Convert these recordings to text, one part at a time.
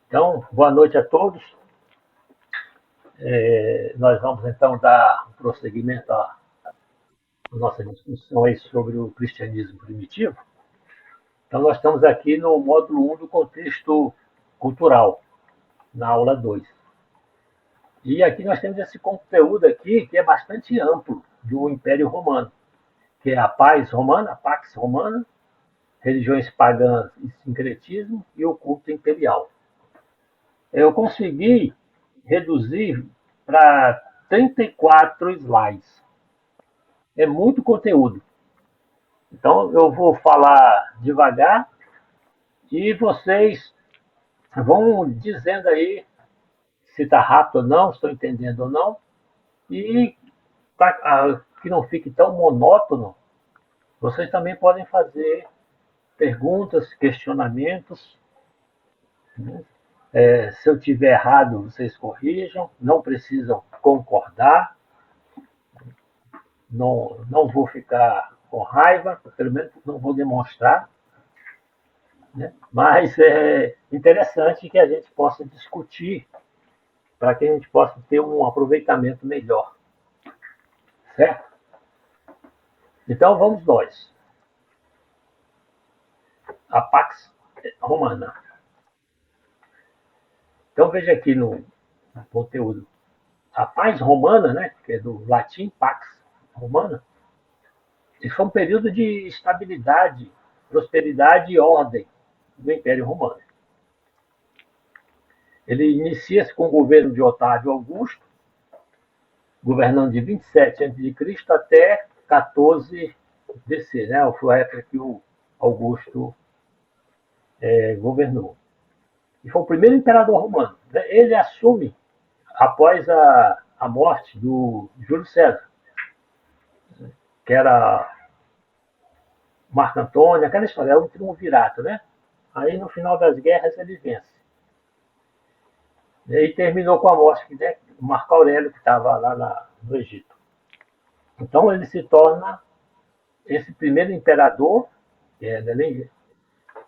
Então, boa noite a todos. Nós vamos então dar um prosseguimento à nossa discussão aí sobre o cristianismo primitivo. Então, nós estamos aqui no módulo 1 do contexto cultural, na aula 2. E aqui nós temos esse conteúdo aqui que é bastante amplo do Império Romano, que é a paz romana, a pax romana, religiões pagãs e sincretismo e o culto imperial. Eu consegui reduzir para 34 slides. É muito conteúdo. Então eu vou falar devagar e vocês vão dizendo aí se está rápido ou não, se estão entendendo ou não. E para que não fique tão monótono, vocês também podem fazer perguntas, questionamentos. Né? Se eu tiver errado, vocês corrijam, não precisam concordar. Não vou ficar com raiva, pelo menos não vou demonstrar, né? Mas é interessante que a gente possa discutir para que a gente possa ter um aproveitamento melhor, certo? Então vamos nós. A Pax Romana. Então veja aqui no conteúdo. A paz romana, né, que é do latim Pax Romana, foi um período de estabilidade, prosperidade e ordem do Império Romano. Ele inicia-se com o governo de Otávio Augusto, governando de 27 a.C. até 14 DC, né? Foi a época que o Augusto governou. E foi o primeiro imperador romano. Ele assume após a morte do Júlio César, que era Marco Antônio, aquela história, é um triunvirato, né? Aí no final das guerras ele vence. E terminou com a morte de Marco Aurélio, que estava lá no Egito. Então ele se torna esse primeiro imperador, e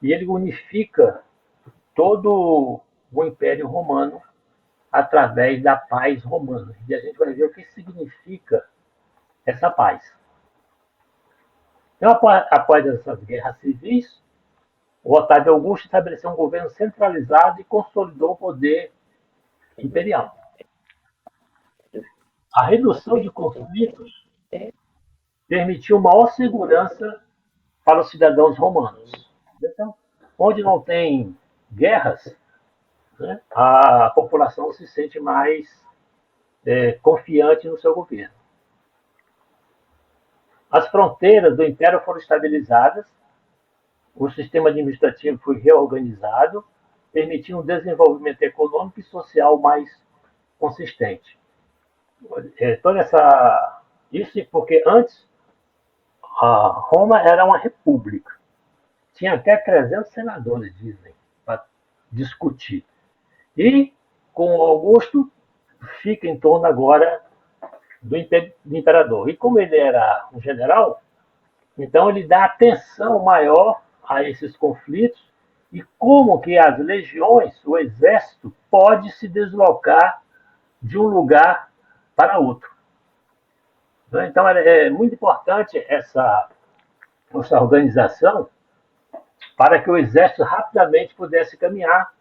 ele unifica todo o Império Romano através da paz romana. E a gente vai ver o que significa essa paz. Então, após essas guerras civis, o Otávio Augusto estabeleceu um governo centralizado e consolidou o poder imperial. A redução de conflitos permitiu maior segurança para os cidadãos romanos. Então, onde não tem guerras, né, a população se sente mais confiante no seu governo. As fronteiras do império foram estabilizadas, o sistema administrativo foi reorganizado, permitindo um desenvolvimento econômico e social mais consistente. Toda essa isso porque antes a Roma era uma república. Tinha até 300 senadores, dizem, para discutir. E com Augusto fica em torno agora do imperador. E como ele era um general, então ele dá atenção maior a esses conflitos e como que as legiões, o exército, pode se deslocar de um lugar para outro. Então é muito importante essa organização para que o exército rapidamente pudesse caminhar,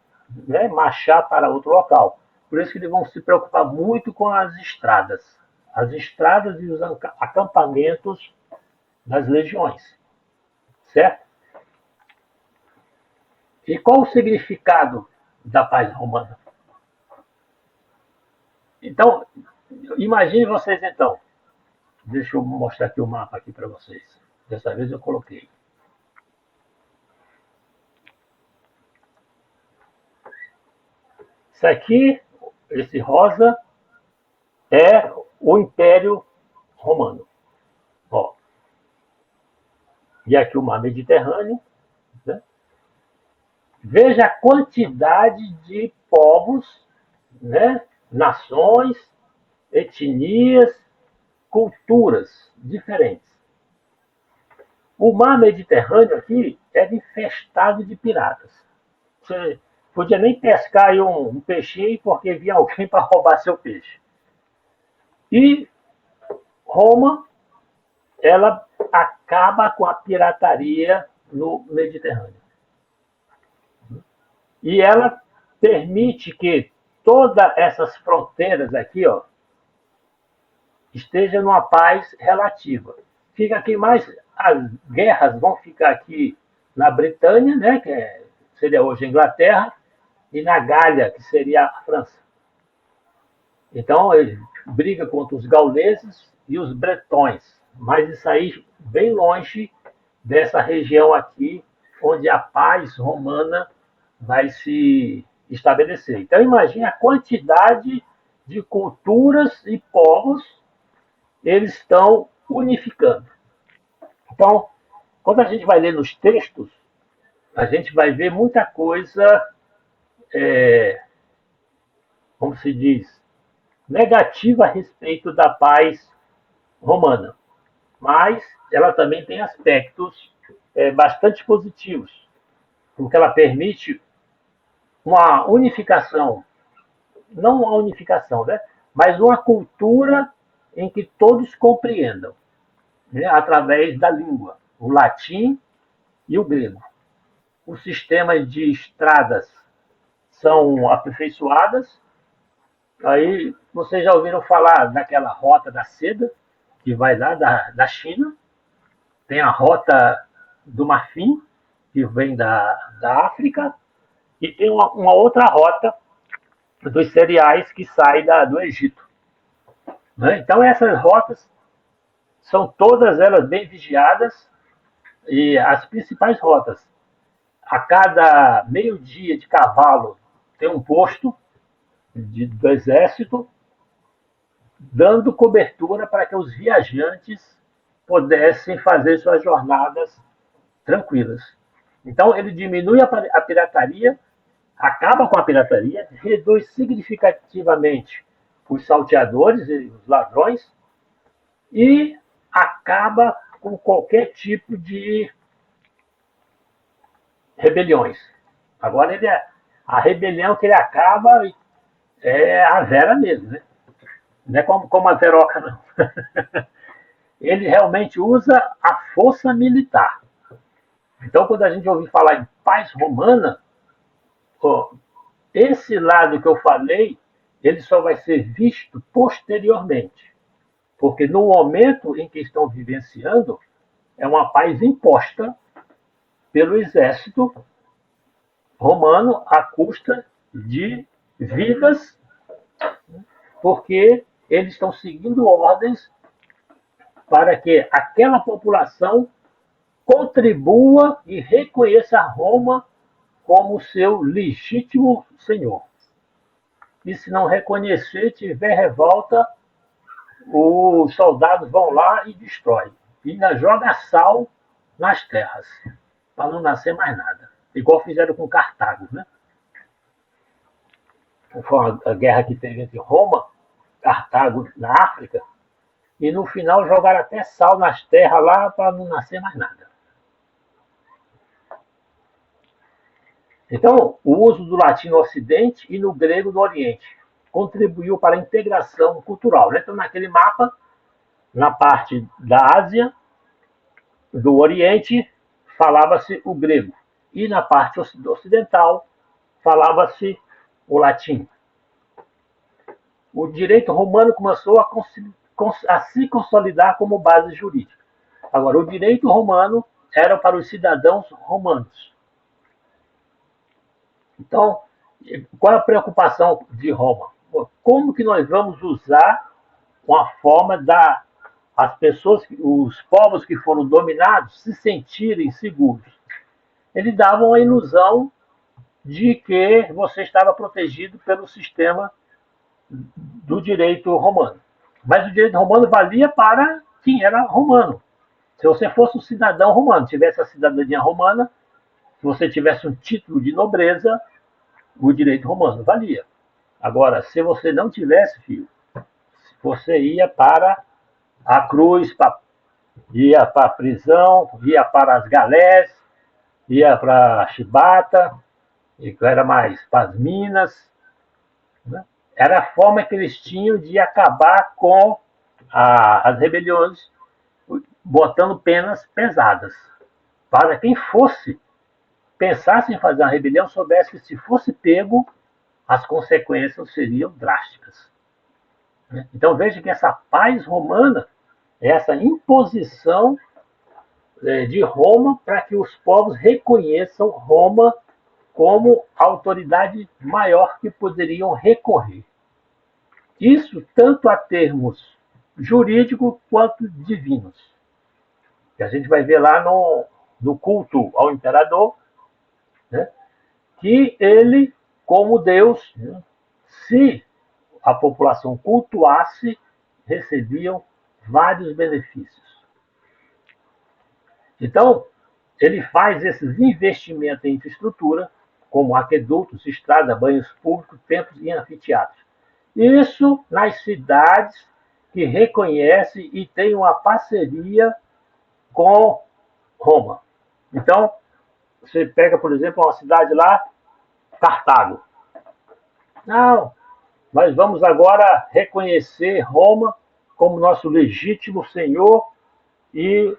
né, marchar para outro local. Por isso que eles vão se preocupar muito com as estradas e os acampamentos das legiões, certo? E qual o significado da paz romana? Então, imagine vocês então. Deixa eu mostrar aqui o mapa aqui para vocês. Dessa vez eu coloquei. Isso aqui, esse rosa, é o Império Romano. Ó. E aqui o mar Mediterrâneo. Né? Veja a quantidade de povos, né? Nações, etnias, culturas diferentes. O mar Mediterrâneo aqui era infestado de piratas. podia nem pescar aí um peixinho porque vinha alguém para roubar seu peixe. E Roma, ela acaba com a pirataria no Mediterrâneo. E ela permite que todas essas fronteiras aqui, ó, esteja numa paz relativa. Fica aqui mais, as guerras vão ficar aqui na Britânia, né, seria hoje a Inglaterra, e na Gália, que seria a França. Então ele briga contra os gauleses e os bretões, mas isso aí bem longe dessa região aqui, onde a paz romana vai se estabelecer. Então imagine a quantidade de culturas e povos eles estão unificando. Então, quando a gente vai ler nos textos, a gente vai ver muita coisa, como se diz, negativa a respeito da paz romana. Mas ela também tem aspectos bastante positivos, porque ela permite uma unificação, não uma unificação, né? Mas uma cultura em que todos compreendam, né? Através da língua, o latim e o grego. Os sistemas de estradas são aperfeiçoadas. Aí vocês já ouviram falar daquela rota da seda, que vai lá da China. Tem a rota do Marfim, que vem da África. E tem uma outra rota dos cereais que sai do Egito. Né? Então essas rotas são todas elas bem vigiadas. E as principais rotas, a cada meio-dia de cavalo tem um posto do exército, dando cobertura para que os viajantes pudessem fazer suas jornadas tranquilas. Então, ele diminui a pirataria, acaba com a pirataria, reduz significativamente os salteadores e os ladrões e acaba com qualquer tipo de rebeliões. Agora, a rebelião que ele acaba é a Vera mesmo, né? Não é como a Veroca, não. Ele realmente usa a força militar. Então, quando a gente ouvir falar em paz romana, ó, esse lado que eu falei, ele só vai ser visto posteriormente. Porque no momento em que estão vivenciando, é uma paz imposta pelo exército romano à custa de vidas, porque eles estão seguindo ordens para que aquela população contribua e reconheça Roma como seu legítimo senhor. E se não reconhecer, tiver revolta, os soldados vão lá e destroem. E ainda joga sal nas terras, para não nascer mais nada. Igual fizeram com Cartago, né? Foi a guerra que teve entre Roma, Cartago na África, e no final jogaram até sal nas terras lá para não nascer mais nada. Então, o uso do latim no Ocidente e no grego no Oriente contribuiu para a integração cultural. Então, naquele mapa, na parte da Ásia, do Oriente, falava-se o grego. E na parte ocidental, falava-se o latim. O direito romano começou a se consolidar como base jurídica. Agora, o direito romano era para os cidadãos romanos. Então, qual é a preocupação de Roma? Como que nós vamos usar uma forma da as pessoas, os povos que foram dominados, se sentirem seguros? Eles davam a ilusão de que você estava protegido pelo sistema do direito romano. Mas o direito romano valia para quem era romano. Se você fosse um cidadão romano, tivesse a cidadania romana, se você tivesse um título de nobreza, o direito romano valia. Agora, se você não tivesse, filho, você ia para a cruz, ia para a prisão, ia para as galés, ia para a chibata, e era mais para as minas, né? Era a forma que eles tinham de acabar com as rebeliões, botando penas pesadas. Para quem fosse, pensasse em fazer uma rebelião, soubesse que se fosse pego, as consequências seriam drásticas. Então veja que essa paz romana, essa imposição de Roma para que os povos reconheçam Roma como a autoridade maior que poderiam recorrer. Isso tanto a termos jurídicos quanto divinos. Que a gente vai ver lá no culto ao imperador, né, que ele, como Deus, né, se a população cultuasse, recebiam vários benefícios. Então, ele faz esses investimentos em infraestrutura, como aquedutos, estradas, banhos públicos, templos e anfiteatros. Isso nas cidades que reconhece e tem uma parceria com Roma. Então, você pega, por exemplo, uma cidade lá, Cartago. Não, nós vamos agora reconhecer Roma como nosso legítimo senhor e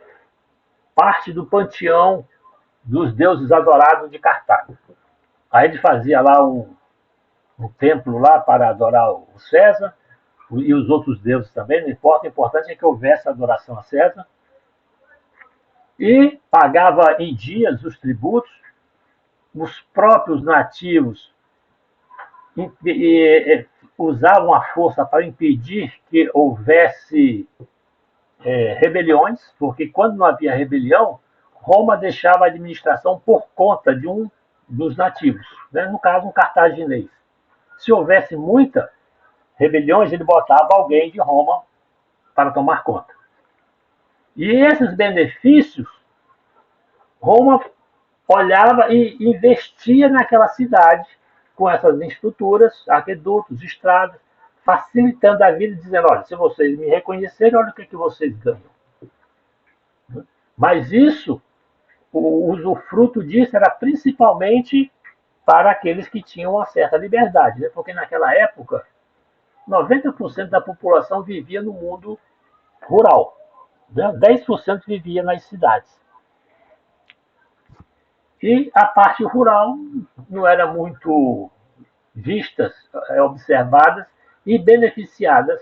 parte do panteão dos deuses adorados de Cartago. Aí ele fazia lá um templo lá para adorar o César e os outros deuses também, não importa, o importante é que houvesse adoração a César, e pagava em dias os tributos, os próprios nativos usavam a força para impedir que houvesse rebeliões, porque quando não havia rebelião, Roma deixava a administração por conta de um dos nativos, né? No caso, um cartaginês. Se houvesse muita rebeliões, ele botava alguém de Roma para tomar conta. E esses benefícios, Roma olhava e investia naquela cidade com essas estruturas, aquedutos, estradas, facilitando a vida, dizendo: olha, se vocês me reconhecerem, olha o que vocês ganham. Mas isso, o usufruto disso era principalmente para aqueles que tinham uma certa liberdade, né? Porque naquela época, 90% da população vivia no mundo rural, né? 10% vivia nas cidades. E a parte rural não era muito vistas, observadas e beneficiadas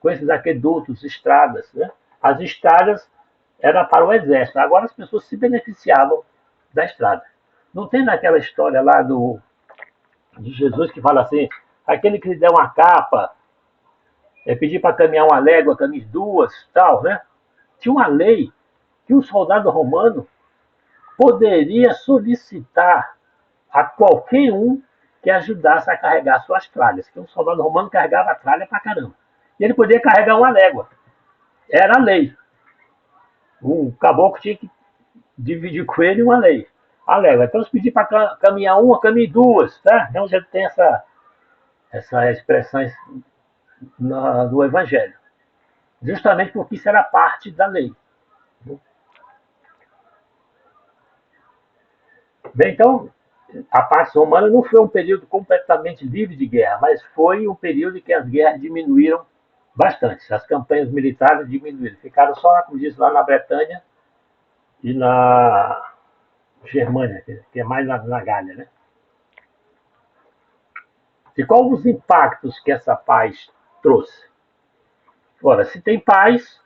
com esses aquedutos, estradas. Né? As estradas eram para o exército, agora as pessoas se beneficiavam da estrada. Não tem naquela história lá de Jesus que fala assim: aquele que lhe der uma capa, pedir para caminhar uma légua, caminhe duas, tal, né? Tinha uma lei que um soldado romano poderia solicitar a qualquer um que ajudasse a carregar suas tralhas. Que um soldado romano carregava a tralha pra caramba. E ele podia carregar uma légua. Era a lei. O caboclo tinha que dividir com ele uma lei. A légua. Então, se pedir para caminhar uma, caminhe duas. Tá? Então, já tem essa expressão do Evangelho. Justamente porque isso era parte da lei. Bem, então, a paz romana não foi um período completamente livre de guerra, mas foi um período em que as guerras diminuíram bastante. As campanhas militares diminuíram. Ficaram só, como disse, lá na Bretanha e na Germânia, que é mais na Gália. Né? E quais os impactos que essa paz trouxe? Ora, se tem paz,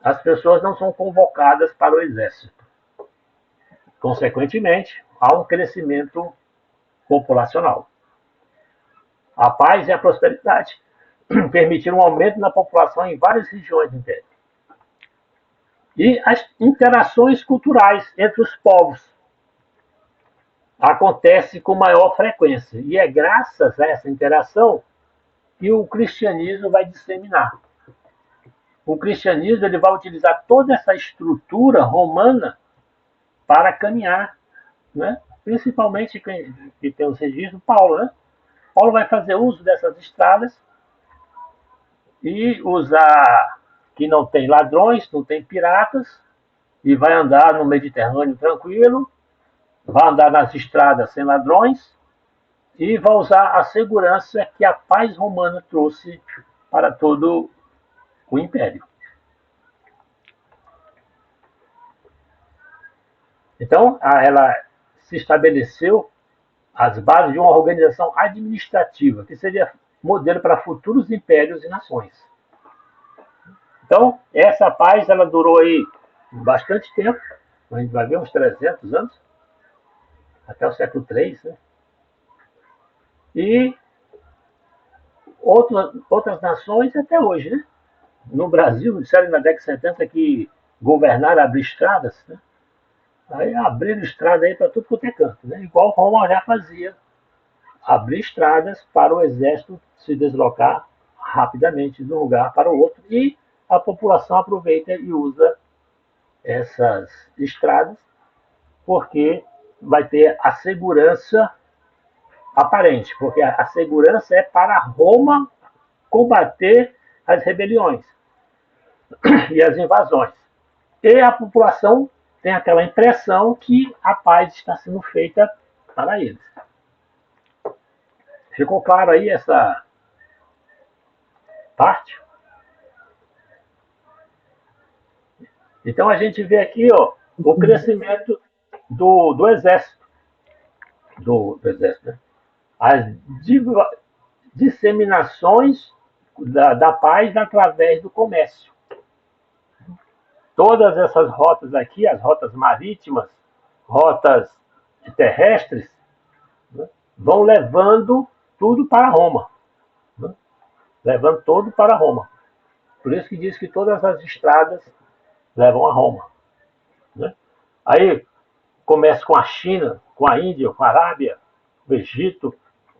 as pessoas não são convocadas para o exército. Consequentemente, há um crescimento populacional. A paz e a prosperidade permitiram um aumento na população em várias regiões do Império. E as interações culturais entre os povos acontecem com maior frequência. E é graças a essa interação que o cristianismo vai disseminar. O cristianismo ele vai utilizar toda essa estrutura romana para caminhar, né? Principalmente que tem os registros, Paulo. Né? Paulo vai fazer uso dessas estradas e usar que não tem ladrões, não tem piratas, e vai andar no Mediterrâneo tranquilo, vai andar nas estradas sem ladrões e vai usar a segurança que a paz romana trouxe para todo o império. Então, ela se estabeleceu as bases de uma organização administrativa, que seria modelo para futuros impérios e nações. Então, essa paz ela durou aí bastante tempo, a gente vai ver uns 300 anos, até o século III, né? E outras nações até hoje, né? No Brasil, disseram na década de 70 que governar abrir estradas, né? Aí abriram estrada aí para tudo quanto é canto, né? Igual Roma já fazia, abrir estradas para o exército se deslocar rapidamente de um lugar para o outro e a população aproveita e usa essas estradas porque vai ter a segurança aparente, porque a segurança é para Roma combater as rebeliões e as invasões. E a população tem aquela impressão que a paz está sendo feita para eles. Ficou claro aí essa parte? Então a gente vê aqui ó, o crescimento do exército, do exército, né? As disseminações da paz através do comércio. Todas essas rotas aqui, as rotas marítimas, rotas terrestres, né, vão levando tudo para Roma. Né, levando tudo para Roma. Por isso que diz que todas as estradas levam a Roma. Né? Aí começa com a China, com a Índia, com a Arábia, o Egito,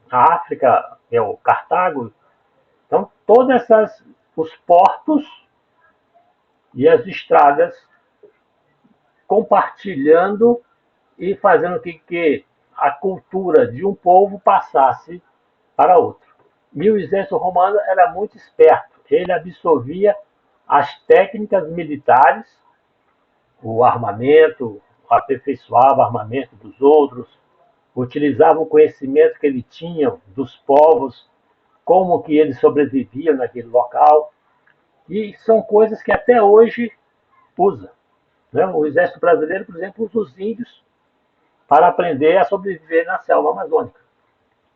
a África, é o Cartago. Então, todas os portos e as estradas compartilhando e fazendo com que a cultura de um povo passasse para outro. E o exército romano era muito esperto. Ele absorvia as técnicas militares, o armamento, aperfeiçoava o armamento dos outros, utilizava o conhecimento que ele tinha dos povos, como que eles sobreviviam naquele local. E são coisas que até hoje usa. Né? O exército brasileiro, por exemplo, usa os índios para aprender a sobreviver na selva amazônica.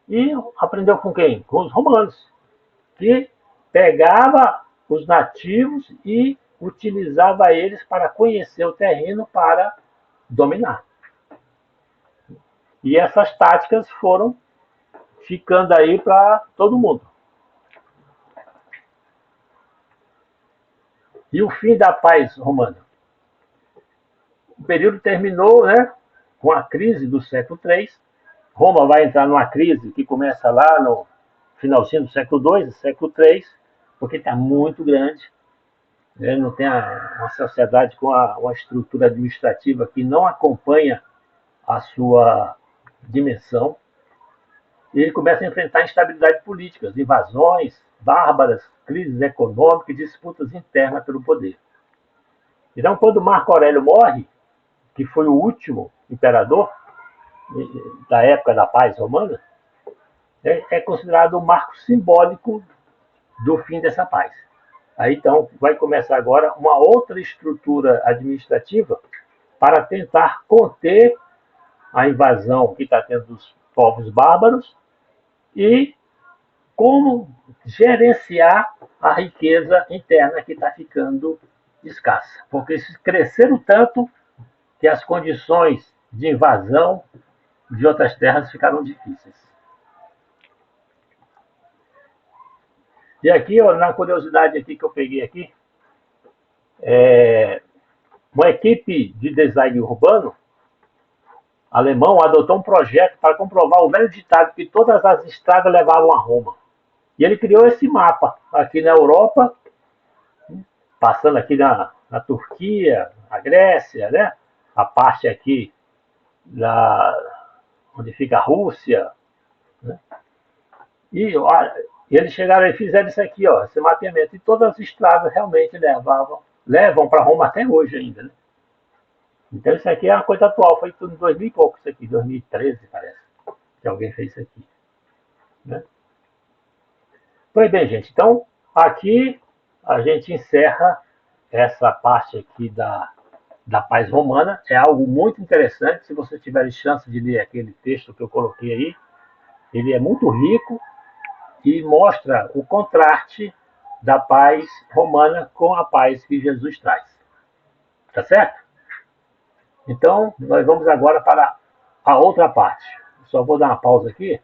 E aprendeu com quem? Com os romanos, que pegava os nativos e utilizava eles para conhecer o terreno para dominar. E essas táticas foram ficando aí para todo mundo. E o fim da paz romana. O período terminou, né, com a crise do século III. Roma vai entrar numa crise que começa lá no finalzinho do século II, século III, porque está muito grande. Né, não tem uma sociedade com uma estrutura administrativa que não acompanha a sua dimensão. E ele começa a enfrentar instabilidade política, invasões bárbaras, crises econômicas e disputas internas pelo poder. Então, quando Marco Aurélio morre, que foi o último imperador da época da paz romana, é considerado o marco simbólico do fim dessa paz. Aí então vai começar agora uma outra estrutura administrativa para tentar conter a invasão que está tendo dos povos bárbaros e como gerenciar a riqueza interna que está ficando escassa. Porque cresceram tanto que as condições de invasão de outras terras ficaram difíceis. E aqui, ó, na curiosidade aqui que eu peguei aqui, uma equipe de design urbano alemão adotou um projeto para comprovar o velho ditado que todas as estradas levavam a Roma. E ele criou esse mapa aqui na Europa, passando aqui na Turquia, na Grécia, né? A parte aqui onde fica a Rússia. Né? E eles chegaram e fizeram isso aqui, ó, esse mapeamento. E todas as estradas realmente levam para Roma até hoje ainda. Né? Então isso aqui é uma coisa atual, foi tudo em 2000 e pouco, isso aqui, 2013 parece, que alguém fez isso aqui. Né? Pois bem, gente, então aqui a gente encerra essa parte aqui da paz romana. É algo muito interessante, se vocês tiverem chance de ler aquele texto que eu coloquei aí, ele é muito rico e mostra o contraste da paz romana com a paz que Jesus traz. Tá certo? Então, nós vamos agora para a outra parte. Só vou dar uma pausa aqui